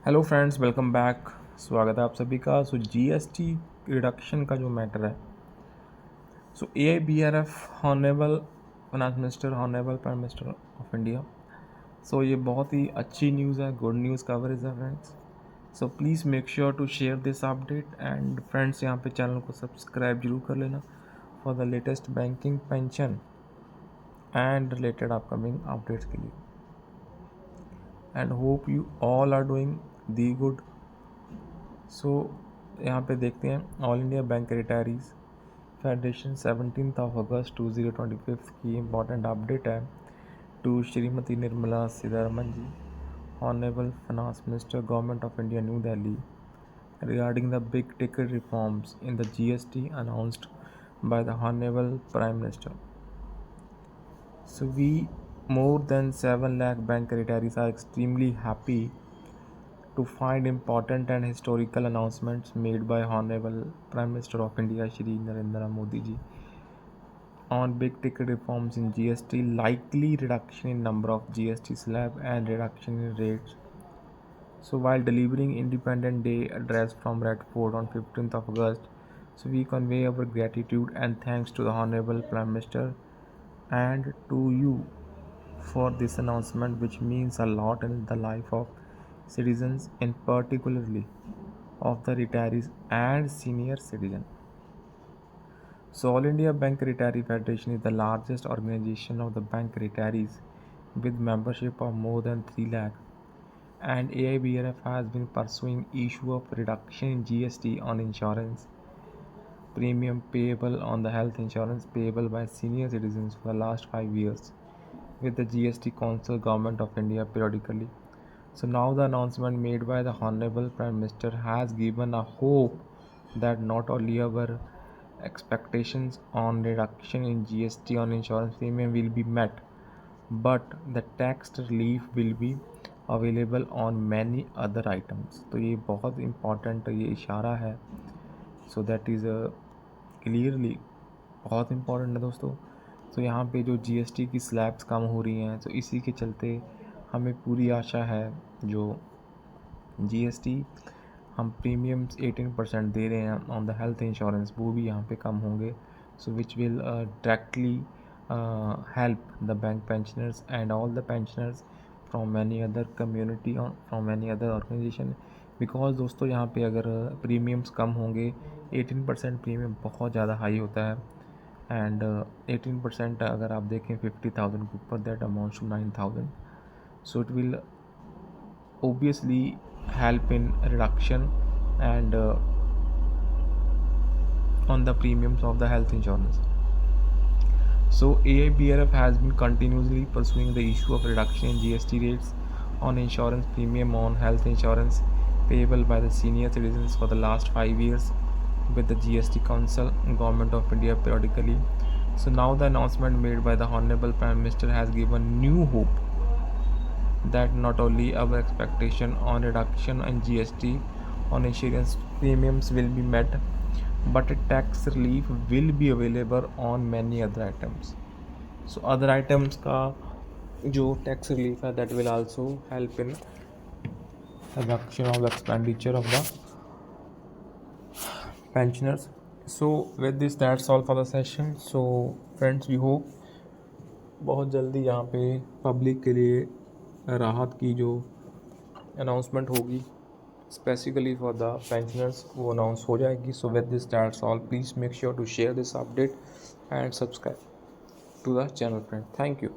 Hello friends, welcome back. स्वागत है आप सभी का। जीएसटी रिडक्शन का जो मैटर है, AIBRF honourable finance minister, honourable prime minister of India. ये बहुत ही अच्छी न्यूज़ है, गुड न्यूज़ कवरेज है friends. Please make sure to share this update and friends यहाँ पे चैनल को सब्सक्राइब जरूर कर लेना for the latest banking, pension and related upcoming updates के लिए। And hope you all are doing the good. यहाँ पे देखते हैं all India bank retirees federation 17 अगस्त 2025 की इम्पॉर्टेंट अपडेट है to Shrimati Nirmala Sitharaman ji, honourable finance minister, government of India, new Delhi, regarding the big ticket reforms in the GST announced by the Honorable Prime Minister. We more than 7 lakh bank retirees are extremely happy to find important and historical announcements made by Honorable Prime Minister of India Shri Narendra Modi ji on big ticket reforms in GST, likely reduction in number of GST slab and reduction in rates. While delivering Independence Day address from Red Fort on 15th of August, we convey our gratitude and thanks to the Honorable Prime Minister and to you for this announcement, which means a lot in the life of citizens, in particularly of the retirees and senior citizen. All India Bank Retiree Federation is the largest organization of the bank retirees with membership of more than 3 lakh, and AIBRF has been pursuing issue of reduction in GST on insurance premium payable on the health insurance payable by senior citizens for the last 5 years with the GST Council, Government of India periodically. Now the announcement made by the Honorable Prime Minister has given a hope that not only our expectations on reduction in GST on insurance premium will be met, but the tax relief will be available on many other items. तो ये बहुत important ये इशारा है। That is clearly बहुत important है दोस्तों। यहाँ पे जो GST की स्लैब्स कम हो रही हैं, इसी के चलते हमें पूरी आशा है जो GST हम प्रीमियम्स 18% दे रहे हैं ऑन द हेल्थ इंश्योरेंस, वो भी यहाँ पे कम होंगे। Which will directly help the bank pensioners and all the pensioners from any other community, from any other organisation. Because दोस्तों यहाँ पे अगर प्रीमियम्स कम होंगे, 18% प्रीमियम बहुत ज़्यादा हाई होता है एंड 18% अगर आप देखें 50,000 के ऊपर, दैट अमाउंट्स टू 9,000। इट विल obviously help in reduction and on the premiums of the health insurance. AIBRF has been continuously pursuing the issue of reduction in GST rates on insurance premium on health insurance payable by the senior citizens for the last 5 years with the GST Council, Government of India periodically. Now the announcement made by the Honorable Prime Minister has given new hope that not only our expectation on reduction in GST on insurance premiums will be met, but a tax relief will be available on many other items. Other items का जो tax relief है, that will also help in reduction of the expenditure of the pensioners. With this, that's all for the session. Friends, we hope बहुत जल्दी यहाँ पे public के लिए राहत की जो अनाउंसमेंट होगी स्पेसिफिकली फॉर द पेंशनर्स, वो अनाउंस हो जाएगी। With this that's all. Please make sure to share this update and subscribe to the channel friend. Thank you.